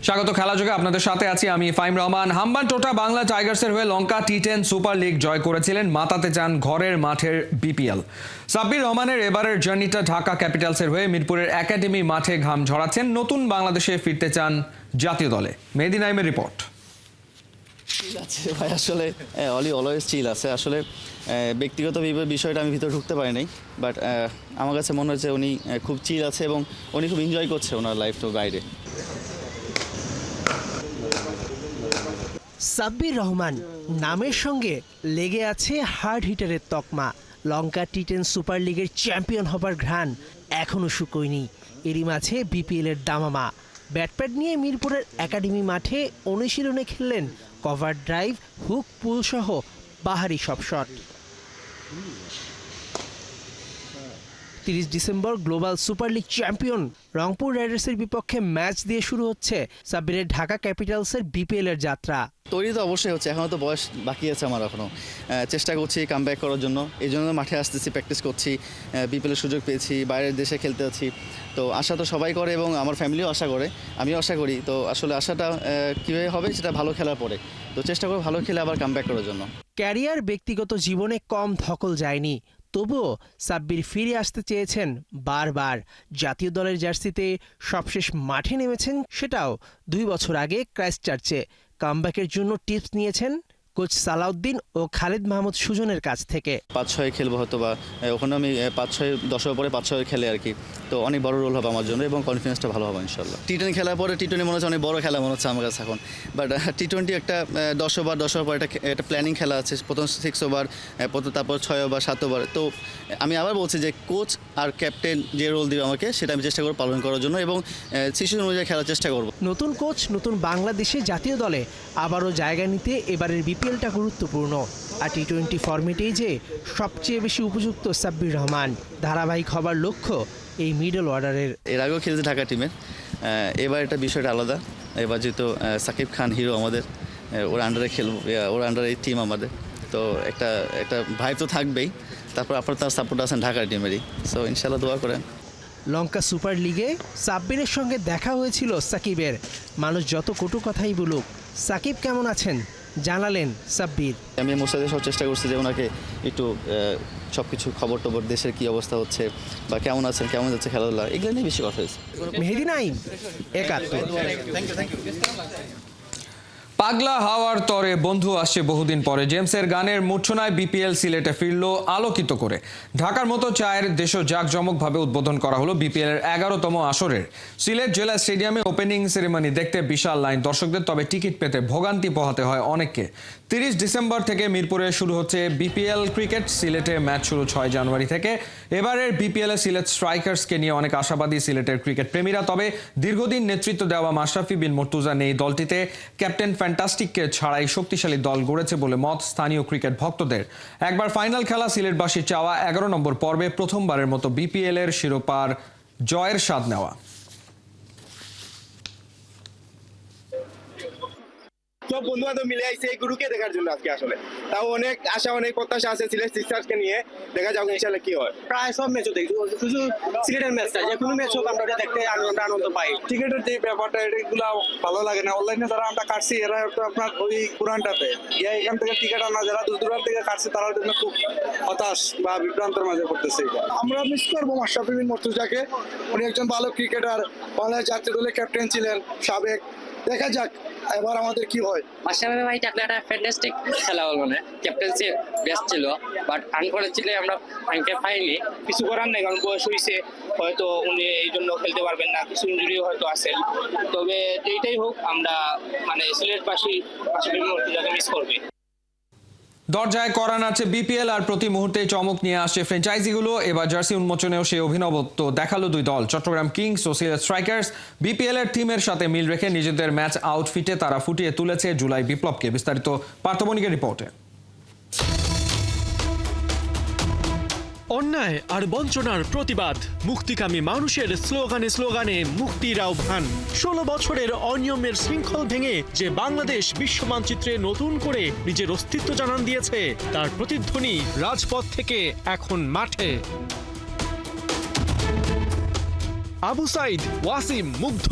স্বাগত খেলাযোগে আপনাদের সাথে আছি আমি ফাইম রহমান। হাম্বানটোটা বাংলা টাইগার্সের হয়ে লঙ্কা টি10 সুপার লিগ জয় করেছিলেন মাতাতে চান ঘরের মাঠের বিপিএল। সাব্বির রহমানের এবারের জার্নিটা ঢাকা ক্যাপিটালসের হয়ে মিরপুরের একাডেমি মাঠে ঘাম ঝরাচ্ছেন, নতুন বাংলাদেশে ফিরতে চান জাতীয় দলে। মেহেদী নাইমের রিপোর্ট। ভাই আসলে অলি অলওয়েজ চিল আছে। আসলে ব্যক্তিগত বিষয়টা আমি ভিতরে ঢুকতে পারি নাই, বাট আমার কাছে মনে হচ্ছে উনি খুব চিল আছে এবং উনি খুব এনজয় করছে ওনার লাইফটা বাইরে। সাব্বির রহমান নামের সঙ্গে লেগে আছে হার্ড হিটারের তকমা। লঙ্কা টি10 সুপার লিগের চ্যাম্পিয়ন হবার ঘ্রাণ এখনও শুকোয়নি। এরই মাঝে বিপিএলের দামামা ব্যাটপ্যাড নিয়ে মিরপুরের একাডেমি মাঠে অনুশীলনে খেললেন কভার ড্রাইভ, হুক, পুল সহ বাহারি সব shot. 30 December global super league champion Rangpur রাইডার্সের বিপক্ষে ম্যাচ দিয়ে শুরু হচ্ছে সাব্বিরের ঢাকা ক্যাপিটালসের বিপিএলের যাত্রা। তৈরি তো অবশ্যই হচ্ছে, এখনও তো বয়স বাকি আছে আমার, এখনও চেষ্টা করছি কাম ব্যাক করার জন্য। এই জন্য মাঠে আসতেছি, প্র্যাকটিস করছি, বিপিএলের সুযোগ পেয়েছি, বাইরের দেশে খেলতে আছি। তো আশা তো সবাই করে এবং আমার ফ্যামিলিও আশা করে, আমিও আশা করি। তো আসলে আশাটা কীভাবে হবে সেটা ভালো খেলার পরে, তো চেষ্টা করব ভালো খেলে আবার কাম ব্যাক করার জন্য। ক্যারিয়ার ব্যক্তিগত জীবনে কম ধকল যায়নি, তবুও সাব্বির ফিরে আসতে চেয়েছেন বারবার। জাতীয় দলের জার্সিতে সবশেষ মাঠে নেমেছেন, সেটাও 2 বছর আগে ক্রাইস্টচার্চে। কামব্যাকের জন্য টিপস নিয়েছেন কোচ সালাউদ্দিন ও খালেদ মাহমুদ সুজনের কাছ থেকে। 5-6 খেলবো হয়তো, বা ওখানে আমি 5-6 পরে 5-6 খেলে আর কি। তো অনেক বড় রোল হবে আমার জন্য এবং কনফিডেন্সটা ভালো হবে ইনশাল্লাহ। টি10 খেলার পরে টি20 মনে হচ্ছে অনেক বড় খেলা মনে হচ্ছে আমার কাছে এখন। বাট টি20 একটা 10 ওভার পর একটা প্ল্যানিং খেলা আছে। প্রথম 6 ওভার, তারপর 6 ওভার, 7 ওভার। তো আমি আবার বলছি যে কোচ আর ক্যাপ্টেন যে রোল দিবে আমাকে, সেটা আমি চেষ্টা করব পালন করার জন্য এবং সিচুয়েশন অনুযায়ী খেলার চেষ্টা করব। নতুন কোচ, নতুন বাংলাদেশে জাতীয় দলে আবারও জায়গা নিতে এবারের বিপিএলটা গুরুত্বপূর্ণ। আর টি20 ফরম্যাটেই যে সবচেয়ে বেশি উপযুক্ত সাব্বির রহমান। ধারাবাহিক হবার লক্ষ্য এই মিডল অর্ডারের। এর আগেও খেলছে ঢাকা টিমের, এবার এটা বিষয়টা আলাদা। এবার যেহেতু সাকিব খান হিরো আমাদের, ওর আন্ডারে খেলবো, ওর আন্ডারে টিম আমাদের, তো একটা ভাইব তো থাকবেই। তারপর আপনার তার সাপোর্ট আছেন ঢাকা টিমেরই, সো ইনশাল্লাহ দোয়া করেন। লঙ্কা সুপার লিগে সাব্বিরের সঙ্গে দেখা হয়েছিল সাকিবের। মানুষ যত কটু কথাই বলুক, সাকিব কেমন আছেন জানালেন সাব্বির। আমি মোসাদের সব চেষ্টা করছি যে ওনাকে একটু সব কিছু খবর টবর, দেশের কী অবস্থা হচ্ছে বা কেমন আছেন, কেমন যাচ্ছে খেলাধুলা, এগুলো নিয়ে বেশি কথা হয়েছে। মেহেদী নাইম, একাত্তর। পাগলা হাওয়ার তরে বন্ধু আসছে বহুদিন পরে। জেমসের গানের মূর্ছনায় বিপিএল সিলেটে ফিরল আলোকিত করে। ঢাকার মতো চায়ের দেশও জাঁকজমকভাবে উদ্বোধন করা হলো বিপিএল এর 11তম আসরের। সিলেট জেলা স্টেডিয়ামে ওপেনিং সেরেমনি দেখতে বিশাল লাইন দর্শকদের, তবে টিকিট পেতে ভোগান্তি পোহাতে হয় অনেককে। 30 ডিসেম্বর থেকে মিরপুরে শুরু হচ্ছে বিপিএল ক্রিকেট। সিলেটে ম্যাচ শুরু 6 জানুয়ারি থেকে। এবারের বিপিএল এ সিলেট স্ট্রাইকার্সকে নিয়ে অনেক আশাবাদী সিলেটের ক্রিকেট প্রেমীরা। তবে দীর্ঘদিন নেতৃত্ব দেওয়া মাশরাফি বিন মুর্তুজা নেই দলটিতে। ক্যাপ্টেন ফ্যান্টাস্টিককে ছাড়াই শক্তিশালী দল গড়েছে বলে মত স্থানীয় ক্রিকেট ভক্তদের। একবার ফাইনাল খেলা সিলেটবাসীর চাওয়া 11 নম্বর পর্বে প্রথমবারের মতো বিপিএল এর শিরোপার জয়ের স্বাদ নেওয়া। সব বন্ধু বান্ধব মিলে আইছে এই গুরুকে দেখার জন্য আজকে। আসলে তাও অনেক আশা, অনেক প্রত্যাশা আছে সিলেট সিস্টার্সকে নিয়ে। দেখা যাক ইনশাআল্লাহ কি হয়। প্রায় সব ম্যাচও দেখি, শুধু সিলেটের ম্যাচটা, যে কোনো ম্যাচ হোক আমরা দেখতে আনন্দ পাই। টিকিটের যে ব্যাপারটা, এগুলো ভালো লাগে না। অনলাইনে যারা আমরা কাটছি, এরা তো আপনার ওই পুরানটাতে এখান থেকে টিকিট আনা, যারা দূর দূরান্ত থেকে কাটছে তারা জন্য খুব হতাশ বা বিভ্রান্তের মাঝে পড়তেছে। আমরা মিস করবো মাশরাফি বিন মুর্তুজাকে। উনি একজন ভালো ক্রিকেটার, বাংলাদেশ জাতীয় দলের ক্যাপ্টেন ছিলেন সাবেক। দেখা যাক এবার আমাদের কি হয়। মাশরাফি ভাই থাকলে একটা ফ্যান্টাস্টিক খেলা হল, মানে ক্যাপ্টেন্সি বেস্ট ছিল, বাট আনফরচুনেটলি আমরা ফাইনকে পাইনি। কিছু করার নেই, কারণ বয়স হয়েছে, হয়তো উনি এই জন্য খেলতে পারবেন না, কিছু ইনজুরিও হয়তো আছেন। তবে এইটাই হোক, আমরা মানে সিলেটবাসী মাশরাফি বিন মুর্তুজাকে মিস করবে। দরজায় করা নাড়ছে বিপিএল, আর প্রতি মুহূর্তে চমক নিয়ে আসছে ফ্র্যাঞ্চাইজিগুলো। এবার জার্সি উন্মোচনেও সেই অভিনবত্ব দেখালো দুই দল, চট্টগ্রাম কিংস ও সিলেট স্ট্রাইকার্স। বিপিএল এর থিমের সাথে মিল রেখে নিজেদের ম্যাচ আউটফিটে তারা ফুটিয়ে তুলেছে জুলাই বিপ্লবকে। বিস্তারিত পার্থবণিকের রিপোর্টে। অন্যায় আর বঞ্চনার প্রতিবাদ, মুক্তিকামী মানুষের স্লোগানে স্লোগানে মুক্তির আহ্বান। 16 বছরের অনিয়মের শৃঙ্খল ভেঙে যে বাংলাদেশ বিশ্ব মানচিত্রে নতুন করে নিজের অস্তিত্ব জানান দিয়েছে, তার প্রতিধ্বনি রাজপথ থেকে এখন মাঠে। আবু সাইদ, ওয়াসিম মুগ্ধ,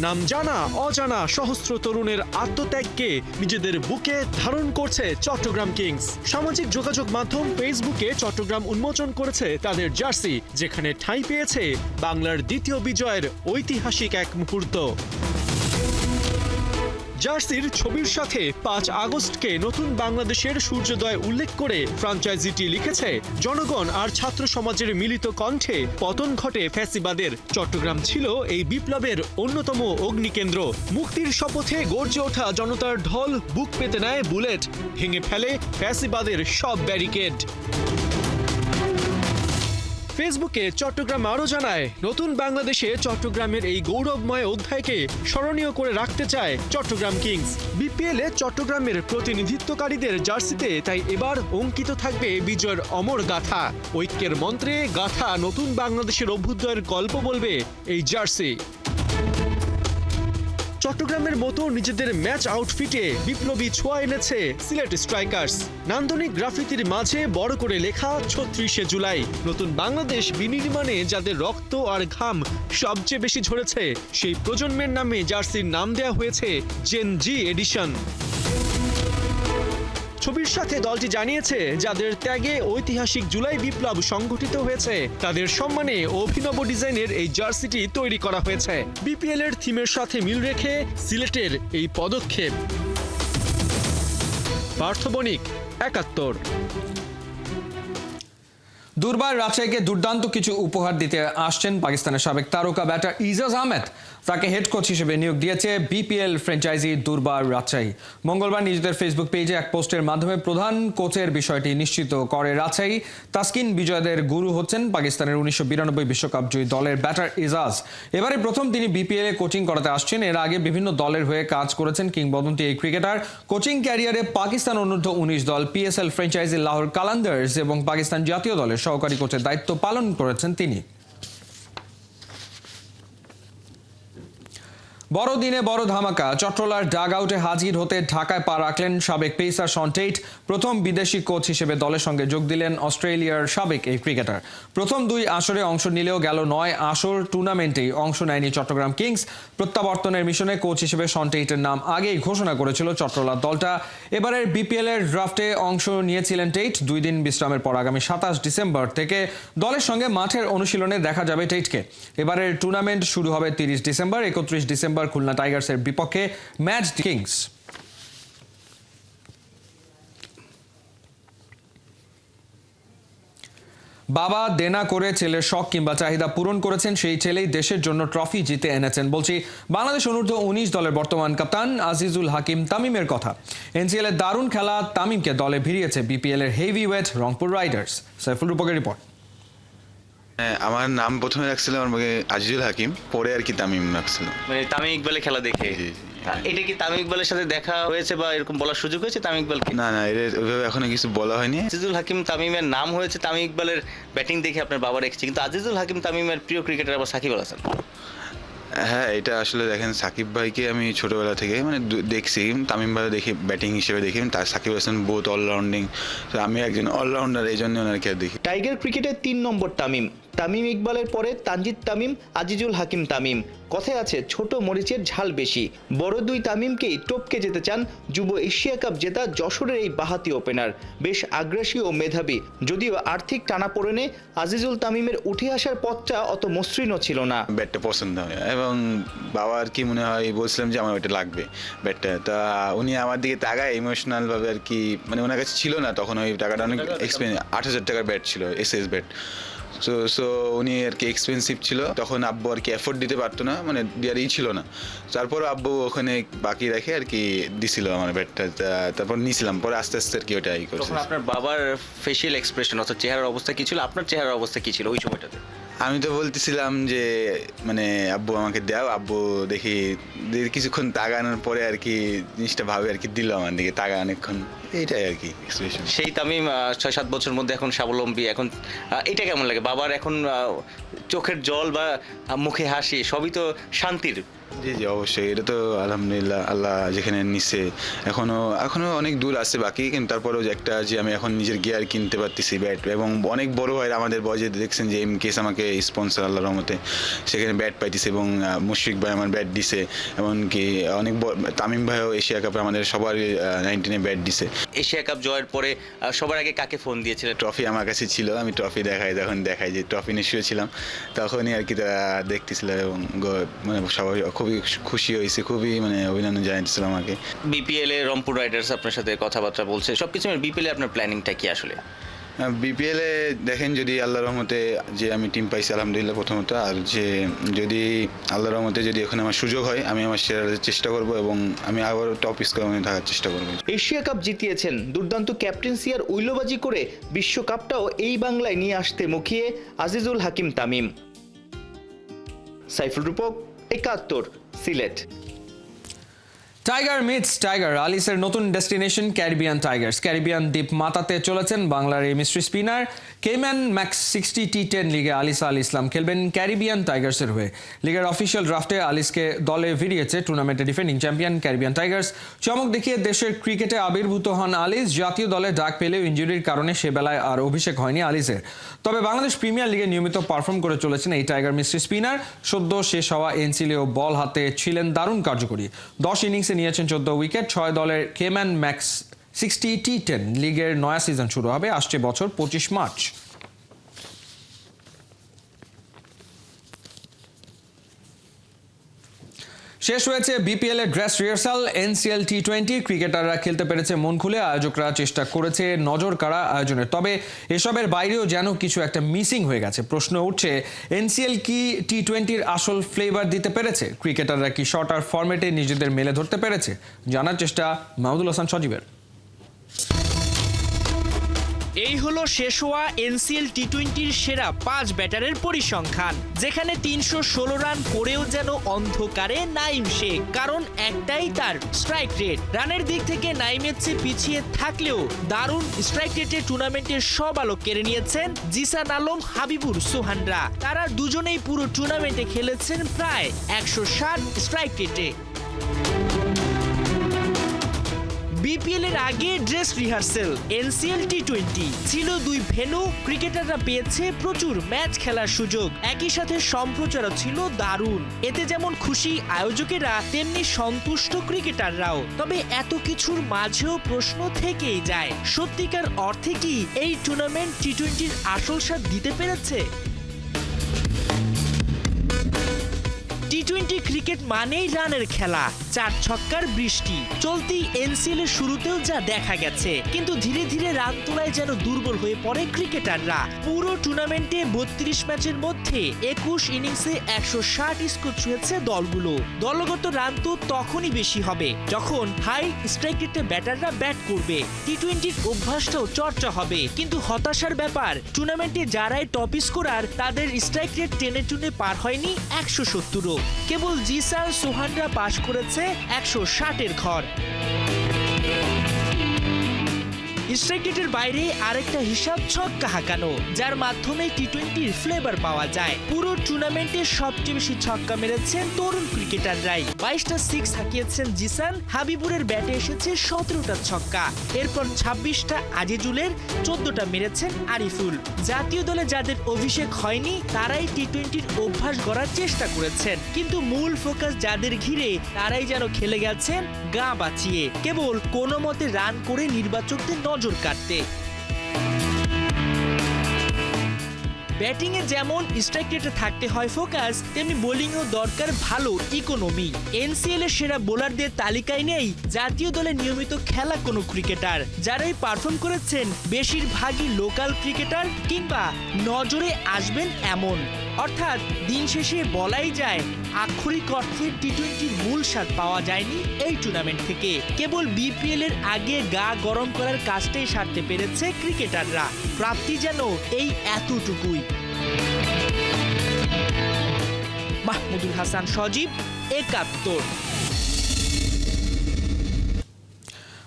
নাম জানা অজানা সহস্র তরুণের আত্মত্যাগকে নিজেদের বুকে ধারণ করছে চট্টগ্রাম কিংস। সামাজিক যোগাযোগ মাধ্যম ফেসবুকে চট্টগ্রাম উন্মোচন করেছে তাদের জার্সি, যেখানে ঠাঁই পেয়েছে বাংলার দ্বিতীয় বিজয়ের ঐতিহাসিক এক মুহূর্ত। জার্সির ছবির সাথে 5 আগস্টকে নতুন বাংলাদেশের সূর্যোদয় উল্লেখ করে ফ্র্যাঞ্চাইজিটি লিখেছে, জনগণ আর ছাত্র সমাজের মিলিত কণ্ঠে পতন ঘটে ফ্যাসিবাদের। চট্টগ্রাম ছিল এই বিপ্লবের অন্যতম অগ্নিকেন্দ্র। মুক্তির শপথে গর্জে ওঠা জনতার ঢল বুক পেতে নেয় বুলেট, ভেঙে ফেলে ফ্যাসিবাদের সব ব্যারিকেড। ফেসবুকে চট্টগ্রাম আরও জানায়, নতুন বাংলাদেশে চট্টগ্রামের এই গৌরবময় অধ্যায়কে স্মরণীয় করে রাখতে চায় চট্টগ্রাম কিংস। বিপিএলে চট্টগ্রামের প্রতিনিধিত্বকারীদের জার্সিতে তাই এবার অঙ্কিত থাকবে বিজয়ের অমর গাথা। ঐক্যের মন্ত্রে গাথা নতুন বাংলাদেশের অভ্যুদয়ের গল্প বলবে এই জার্সি। চট্টগ্রামের মতো নিজেদের ম্যাচ আউটফিটে বিপ্লবী ছোঁয়া এনেছে সিলেট স্ট্রাইকার্স। নান্দনিক গ্রাফিতির মাঝে বড় করে লেখা ৩৬শে জুলাই। নতুন বাংলাদেশ বিনির্মাণে যাদের রক্ত আর ঘাম সবচেয়ে বেশি ঝরেছে, সেই প্রজন্মের নামে জার্সির নাম দেয়া হয়েছে জেন জি এডিশন। ছবির সাথে দলটি জানিয়েছে, যাদের ত্যাগে ঐতিহাসিক জুলাই বিপ্লব সংগঠিত হয়েছে তাদের সম্মানে অভিনব ডিজাইনের এই জার্সিটি তৈরি করা হয়েছে। বিপিএল এর থিমের সাথে মিল রেখে সিলেটের এই পদক্ষেপ। পার্থ বণিক, ৭১। দুর্বার রাজশাহীকে দুর্দান্ত কিছু উপহার দিতে আসছেন পাকিস্তানের সাবেক তারকা ব্যাটার ইজাজ আহমেদ। তাকে হেড কোচ হিসেবে নিয়োগ দিয়েছে বিপিএল ফ্র্যাঞ্চাইজি দুর্বার রাজশাহী। মঙ্গলবার নিজেদের ফেসবুক পেজে এক পোস্টের মাধ্যমে প্রধান কোচের বিষয়টি নিশ্চিত করে রাজশাহী। তাসকিন বিজয়দের গুরু হচ্ছেন পাকিস্তানের ১৯৯২ বিশ্বকাপ জয়ী দলের ব্যাটার ইজাজ। এবারে প্রথম তিনি বিপিএল এ কোচিং করাতে আসছেন। এর আগে বিভিন্ন দলের হয়ে কাজ করেছেন কিংবদন্তি এই ক্রিকেটার। কোচিং ক্যারিয়ারে পাকিস্তান অনূর্ধ্ব ১৯ দল, পিএসএল ফ্র্যাঞ্চাইজি লাহোর কালান্দার্স এবং পাকিস্তান জাতীয় দলের সহকারী কোচের দায়িত্ব পালন করেছেন তিনি। বড় দিনে বড় ধামাকা, চট্টলার ডাগ আউটে হাজির হতে ঢাকায় পা রাখলেন সাবেক পেসার শন টেইট। প্রথম বিদেশি কোচ হিসেবে দলের সঙ্গে যোগ দিলেন অস্ট্রেলিয়ার সাবেক এই ক্রিকেটার। প্রথম 2 আসরে অংশ নিলেও গেল 9 আসর টুর্নামেন্টেই অংশ নেয়নি চট্টগ্রাম কিংস। প্রত্যাবর্তনের মিশনে কোচ হিসেবে শন টেইটের নাম আগেই ঘোষণা করেছিল চট্টলার দলটা। এবারের বিপিএল এর ড্রাফটে অংশ নিয়েছিলেন টেইট। 2 দিন বিশ্রামের পর আগামী 27 ডিসেম্বর থেকে দলের সঙ্গে মাঠের অনুশীলনে দেখা যাবে টেইটকে। এবারের টুর্নামেন্ট শুরু হবে 30 ডিসেম্বর। 31 ডিসেম্বর খুলনা টাইগার্সের বিপক্ষে ম্যাচ কিংস। বাবা দেনা করে ছেলের শখ কিংবা চাহিদা পূরণ করেছেন, সেই ছেলেই দেশের জন্য ট্রফি জিতে এনেছেন। বলছি বাংলাদেশ অনূর্ধ্ব 19 দলের বর্তমান কাপ্তান আজিজুল হাকিম তামিমের কথা। এনসিএল এর দারুণ খেলা তামিমকে দলে ভিড়িয়েছে বিপিএল এর হেভিওয়েট রংপুর রাইডার্স। সাইফুল রূপকের রিপোর্ট। আমার নাম প্রথমে রাখছিল আমাকে আজিজুল হাকিম, পরে আর কি তামিম রাখছিল। মানে তামিম ইকবালের খেলা দেখে? এটা কি তামিম ইকবালের সাথে দেখা হয়েছে বা এরকম বলার সুযোগ হয়েছে তামিম ইকবালকে? না না, এটা ওইভাবে এখনো কিছু বলা হয়নি। আজিজুল হাকিম তামিমের নাম হয়েছে তামিম ইকবালের ব্যাটিং দেখে আপনার বাবা রেখেছে, কিন্তু আজিজুল হাকিম তামিমের প্রিয় ক্রিকেটার আবার সাকিব আল হাসান। হ্যাঁ, এটা আসলে দেখেন সাকিব ভাইকে আমি ছোটবেলা থেকে মানে দেখছি, তামিম ভাই দেখি ব্যাটিং হিসেবে দেখি, তার সাকিব হাসান বহুত অলরাউন্ডিং, আমি একজন অলরাউন্ডার, এই জন্য ওনাকে দেখি। টাইগার ক্রিকেটের 3 নম্বর তামিম, তামিম ইকবালের পরে তানজিদ তামিম, আজিজুল হাকিম তামিম। কথায় আছে ছোট মরিচের ঝাল বেশি। বড় 2 তামিমকেই টপকে যেতে চান যুব এশিয়া কাপ জেতা যশোরের এই বাহাতি ওপেনার। বেশ আগ্রাসী ও মেধাবী, যদিও আর্থিক টানাপোড়েনে আজিজুল তামিমের উঠে আসার পথটা অত মসৃণও ছিল না। ব্যাটটা পছন্দ হয় এবং বাবার কি মনে হয় বলছিলাম যে আমার ওইটা লাগবে ব্যাটটা, তা উনি আমার দিকে তাকায় ইমোশনাল ভাবে আর কি, মানে ওনার কাছে ছিল না তখন ওই টাকাটা, অনেক এক্সপেন্সিভ, 8,000 টাকার ব্যাট ছিল, এসএস ব্যাট। সো উনি আর কি এক্সপেন্সিভ ছিল, তখন আব্বু আর কি এফোর্ড দিতে পারতো না, মানে দেওয়ারই ছিল না। তারপর আব্বু ওখানে বাকি রেখে আর কি দিছিল আমার ব্যাটটা, তারপর নিয়েছিলাম, পরে আস্তে আস্তে আর কি ওটা ই করছে। তখন আপনার বাবার ফেশিয়াল এক্সপ্রেশন অর্থাৎ চেহারার অবস্থা কি ছিল, আপনার চেহারার অবস্থা কি ছিল ওই সময়টাতে? আমি তো বলতেছিলাম যে মানে আব্বু আমাকে দাও, আব্বু দেখি কিছুক্ষণ তাকানোর পরে আর কি জিনিসটা ভাবে আর কি দিল আমার দিকে, তাকা অনেকক্ষণ, এইটাই আর কি এক্সপ্রেশন। সেই তামিম 6-7 বছর মধ্যে এখন স্বাবলম্বী, এখন এটা কেমন লাগে? বাবার এখন চোখের জল বা মুখে হাসি সবই তো শান্তির জি জি অবশ্যই, এটা তো আলহামদুলিল্লাহ আল্লাহ যেখানে নিছে, এখনো অনেক দূর আছে বাকি, কিন্তু তারপরেও যে একটা যে আমি এখন নিজের গিয়ার কিনতে পারতেছি ব্যাট, এবং অনেক বড় ভাই আমাদের বয়সে দেখছেন যে কেস আমাকে স্পন্সর আল্লাহর রহমতে সেখানে ব্যাট পাইতেছে, এবং মুশফিক ভাই আমার ব্যাট দিছে, এমনকি অনেক তামিম ভাইও এশিয়া কাপে আমাদের সবার 19-এ ব্যাট দিছে। এশিয়া কাপ জয়ের পরে সবার আগে কাকে ফোন দিয়েছিলেন? ট্রফি আমার কাছে ছিল, আমি ট্রফি দেখাই যে ট্রফি নিয়ে শুয়েছিলাম, তখনই আর কি তারা দেখতেছিল, এবং মানে সবাই খুবই খুশি হয়েছে, খুবই মানে অভিনন্দন জানাচ্ছিল আমাকে। বিপিএল এ রংপুর রাইডার্স আপনার সাথে কথাবার্তা বলছে, সবকিছু বিপিএল এ আপনার প্ল্যানিংটা কি আসলে? বিপিএলে দেখেন যদি আল্লাহর রহমতে যে আমি টিম পাইছি আলহামদুলিল্লাহ প্রথমত, আর যে যদি আল্লাহর রহমতে যদি এখন আমার সুযোগ হয় আমি আমার সেরার চেষ্টা করব, এবং আমি আবার টপ স্কোরে থাকার চেষ্টা করব। এশিয়া কাপ জিতিয়েছেন, দুর্দান্ত ক্যাপ্টেন্সি আর উইলোবাজি করে বিশ্বকাপটাও এই বাংলায় নিয়ে আসতে মুখিয়ে আজিজুল হাকিম তামিম। সাইফুল রূপক, ৭১, সিলেট। টাইগার মিটস টাইগার, আলিসের নতুন ডেস্টিনেশন ক্যারিবিয়ান টাইগার্স। ক্যারিবিয়ান দ্বীপ মাতাতে চলেছেন বাংলার এই মিস্ট্রি স্পিনার। কেম্যান ম্যাক্স 60 টি10 লিগে আলিসা আল ইসলাম খেলবেন ক্যারিবিয়ান টাইগার্সের হয়ে। লিগের অফিসিয়াল ড্রাফটে আলিসকে দলে ভিড়িয়েছে টুর্নামেন্টে ডিফেন্ডিং চ্যাম্পিয়ন ক্যারিবিয়ান টাইগার্স। চমক দেখিয়ে দেশের ক্রিকেটে আবির্ভূত হন আলিস। জাতীয় দলে ডাক পেলেও ইনজুরির কারণে সে বেলায় আর অভিষেক হয়নি আলিসের। তবে বাংলাদেশ প্রিমিয়ার লিগে নিয়মিত পারফর্ম করে চলেছেন এই টাইগার মিস্ট্রি স্পিনার। সদ্য শেষ হওয়া এনসিএলেও বল হাতে ছিলেন দারুণ কার্যকরী। 10 ইনিংসে নিয়েছেন 14 উইকেট। 6 দলের কেম্যান ম্যাক্স 60 টি10 লিগের নয়া সিজন শুরু হবে আসছে বছর 25 মার্চ। শেষ হয়েছে বিপিএল এর ড্রেস রিহার্সাল। এনসিএল টি20 ক্রিকেটাররা খেলতে পেরেছে মন খুলে। আয়োজকরা চেষ্টা করেছে নজর কাড়া আয়োজনের, তবে এসবের বাইরেও যেন কিছু একটা মিসিং হয়ে গেছে। প্রশ্ন উঠছে, এনসিএল কি টি20-র আসল ফ্লেভার দিতে পেরেছে? ক্রিকেটাররা কি শর্টার ফরম্যাটে নিজেদের মেলে ধরতে পেরেছে? জানার চেষ্টা মাহমুদুল হাসান সজীবের। এই হলো শেষ হওয়া এনসিএল টি20-র সেরা 5 ব্যাটারের পরিসংখ্যান, যেখানে 316 রান করেও যেন অন্ধকারে নাইম শেখ। কারণ একটাই, তার স্ট্রাইক রেট। রানের দিক থেকে নাইমের চেয়ে পিছিয়ে থাকলেও দারুণ স্ট্রাইক রেটে টুর্নামেন্টের সব আলো কেড়ে নিয়েছেন জিসান আলম, হাবিবুর সোহানরা। তারা দুজনেই পুরো টুর্নামেন্টে খেলেছেন প্রায় 160 স্ট্রাইক রেটে। বিপিএল এর আগে ড্রেস রিহার্সেল এনসিএল টি20 ছিল 2 ভেন্যু। ক্রিকেটাররা পেয়েছে প্রচুর ম্যাচ খেলার সুযোগ, একই সাথে সম্প্রচারও ছিল দারুণ। এতে যেমন খুশি আয়োজকেরা, তেমনি সন্তুষ্ট ক্রিকেটাররাও। তবে এত কিছুর মাঝেও প্রশ্ন থেকেই যায়, সত্যিকার অর্থে কি এই টুর্নামেন্ট টি20-র আসল স্বাদ দিতে পেরেছে? টি20 ক্রিকেট মানেই রানের খেলা, 4 ছক্কার বৃষ্টি। চলতি এনসিএল এর শুরুতেও যা দেখা গেছে, কিন্তু ধীরে ধীরে রান তোলায় যেন দুর্বল হয়ে পড়ে ক্রিকেটাররা। পুরো টুর্নামেন্টে 32 ম্যাচের মধ্যে 21 ইনিংসে 160 স্কোর ছুঁয়েছে দলগুলো। দলগত রান তো তখনই বেশি হবে যখন হাই স্ট্রাইক রেটে ব্যাটাররা ব্যাট করবে। টি20-র অভ্যাসটাও চর্চা হবে। কিন্তু হতাশার ব্যাপার, টুর্নামেন্টে যারাই টপ স্কোরার তাদের স্ট্রাইক রেট টেনে টুনে পার হয়নি 170-ও। কেবল জিসান সোহানরা পাস করেছে 160-এর ঘর। স্ট্রাইক রেটের বাইরে আরেকটা হিসাব ছক্কা হাঁকানো, যার মাধ্যমে টি20-র ফ্লেভার পাওয়া যায়। পুরো টুর্নামেন্টে সবচেয়ে বেশি ছক্কা মেরেছেন তরুণ ক্রিকেটাররাই। 22টা 6 হাঁকিয়েছেন জিসান। হাবিবুরের ব্যাটে এসেছে 17টা ছক্কা। এরপর 26টা আজিজুলের, 14টা মেরেছেন আরিফুল। জাতীয় দলে যাদের অভিষেক হয়নি তারাই টি20-র অভ্যাস গড়ার চেষ্টা করেছেন, কিন্তু মূল ফোকাস যাদের ঘিরে তারাই যেন খেলে গেছেন গা বাঁচিয়ে, কেবল কোনো মতে রান করে নির্বাচকদের নজর কাটতে। ব্যাটিংয়ে যেমন স্ট্রাইক রেটে থাকতে হয় ফোকাস, তেমনি বোলিংয়েও দরকার ভালো ইকোনমি। এনসিএল এর সেরা বোলারদের তালিকায় নেই জাতীয় দলে নিয়মিত খেলা কোনো ক্রিকেটার। যারাই পারফর্ম করেছেন বেশিরভাগই লোকাল ক্রিকেটার কিংবা নজরে আসবেন এমন। অর্থাৎ দিন শেষে বলাই যায়, আক্ষরিক অর্থে টি20-র মূল স্বাদ পাওয়া যায়নি এই টুর্নামেন্ট থেকে। কেবল বিপিএল এর আগে গা গরম করার কাজটাই সারতে পেরেছে ক্রিকেটাররা। প্রাপ্তি যেন এই এতটুকুই। মাহমুদুল হাসান সজীব, ৭১।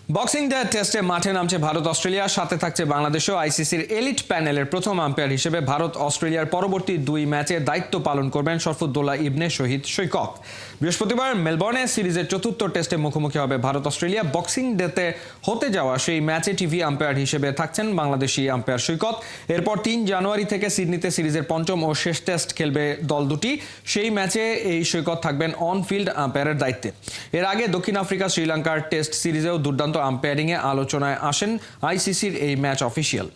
বক্সিং ডে টেস্টে মাঠে নামছে ভারত অস্ট্রেলিয়া, সাথে থাকছে বাংলাদেশও। আইসিসির এলিট প্যানেলের প্রথম আম্পায়ার হিসেবে ভারত অস্ট্রেলিয়ার পরবর্তী 2 ম্যাচে দায়িত্ব পালন করবেন শরফুদ্দৌলা ইবনে শহীদ সৈকত। বৃহস্পতিবার মেলবোর্নে সিরিজের চতুর্থ টেস্টে মুখোমুখি হবে ভারত অস্ট্রেলিয়া। বক্সিং ডেতে হতে যাওয়া সেই ম্যাচে টিভি আম্পায়ার হিসেবে থাকছেন বাংলাদেশি আম্পায়ার সৈকত। এরপর 3 জানুয়ারি থেকে সিডনিতে সিরিজের পঞ্চম ও শেষ টেস্ট খেলবে দল দুটি। সেই ম্যাচে এই সৈকত থাকবেন অন ফিল্ড আম্পায়ারের দায়িত্বে। এর আগে দক্ষিণ আফ্রিকা শ্রীলঙ্কার টেস্ট সিরিজেও দুর্দান্ত আম্পায়ারিংয়ে আলোচনায় আসেন আইসিসির এই ম্যাচ অফিসিয়াল।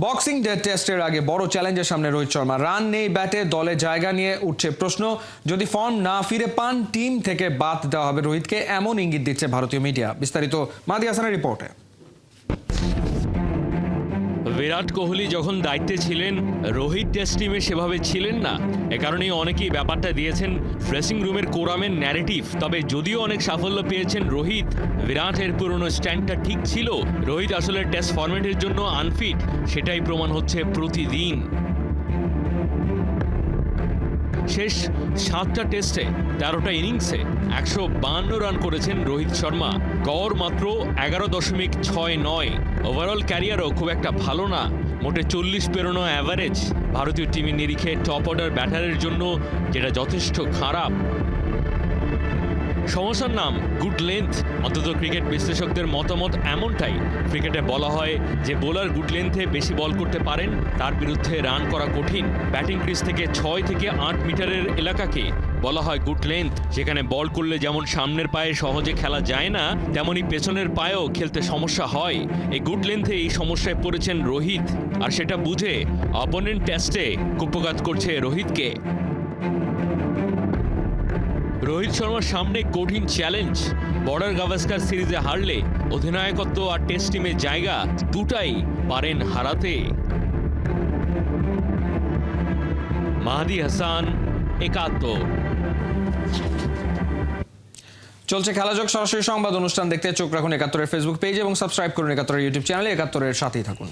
বক্সিং ডে টেস্টের আগে বড় চ্যালেঞ্জের সামনে রোহিত শর্মা। রান নেই ব্যাটে, দলে জায়গা নিয়ে উঠছে প্রশ্ন। যদি ফর্ম না ফিরে পান, টিম থেকে বাদ দেওয়া হবে রোহিতকে, এমন ইঙ্গিত দিচ্ছে ভারতীয় মিডিয়া। বিস্তারিত মাহদি হাসানের রিপোর্টে। বিরাট কোহলি যখন দায়িত্বে ছিলেন, রোহিত টেস্ট টিমে সেভাবে ছিলেন না। এ কারণেই অনেকেই ব্যাপারটা দিয়েছেন ড্রেসিং রুমের কোরামের ন্যারেটিভ। তবে যদিও অনেক সাফল্য পেয়েছেন রোহিত, বিরাটের পুরনো স্ট্যান্ডটা ঠিক ছিল। রোহিত আসলে টেস্ট ফরম্যাটের জন্য আনফিট, সেটাই প্রমাণ হচ্ছে প্রতিদিন। শেষ 7টা টেস্টে 13টা ইনিংসে 152 রান করেছেন রোহিত শর্মা। গড় মাত্র 11.69। ওভারঅল ক্যারিয়ারও খুব একটা ভালো না, মোটে 40 পেরোনো অ্যাভারেজ। ভারতীয় টিমের নিরিখে টপ অর্ডার ব্যাটারের জন্য যেটা যথেষ্ট খারাপ। সমস্যার নাম গুড লেন্থ। অন্তত ক্রিকেট বিশ্লেষকদের মতামত এমনটাই। ক্রিকেটে বলা হয় যে বোলার গুড লেন্থে বেশি বল করতে পারেন, তার বিরুদ্ধে রান করা কঠিন। ব্যাটিং ক্রিজ থেকে 6 থেকে 8 মিটারের এলাকাকে বলা হয় গুড লেন্থ। সেখানে বল করলে যেমন সামনের পায়ে সহজে খেলা যায় না, তেমনি পেছনের পায়েও খেলতে সমস্যা হয়। এই গুড লেন্থে এই সমস্যায় পড়েছেন রোহিত, আর সেটা বুঝে অপোনেন্ট টেস্টে কুপঘাত করছে রোহিতকে। রোহিত শর্মার সামনে কঠিন চ্যালেঞ্জ। বর্ডার গাভাস্কার সিরিজে হারলে অধিনায়কত্ব আর টেস্ট টিমের জায়গা দুটাই পারেন হারাতে। মাহদি হাসান, 71। চলছে খেলাযোগ সরাসরি সংবাদ অনুষ্ঠান দেখতে চোখ রাখুন 71-এর ফেসবুক পেজ এবং সাবস্ক্রাইব করুন 71-এর ইউটিউব চ্যানেলে। 71-এর সাথেই থাকুন।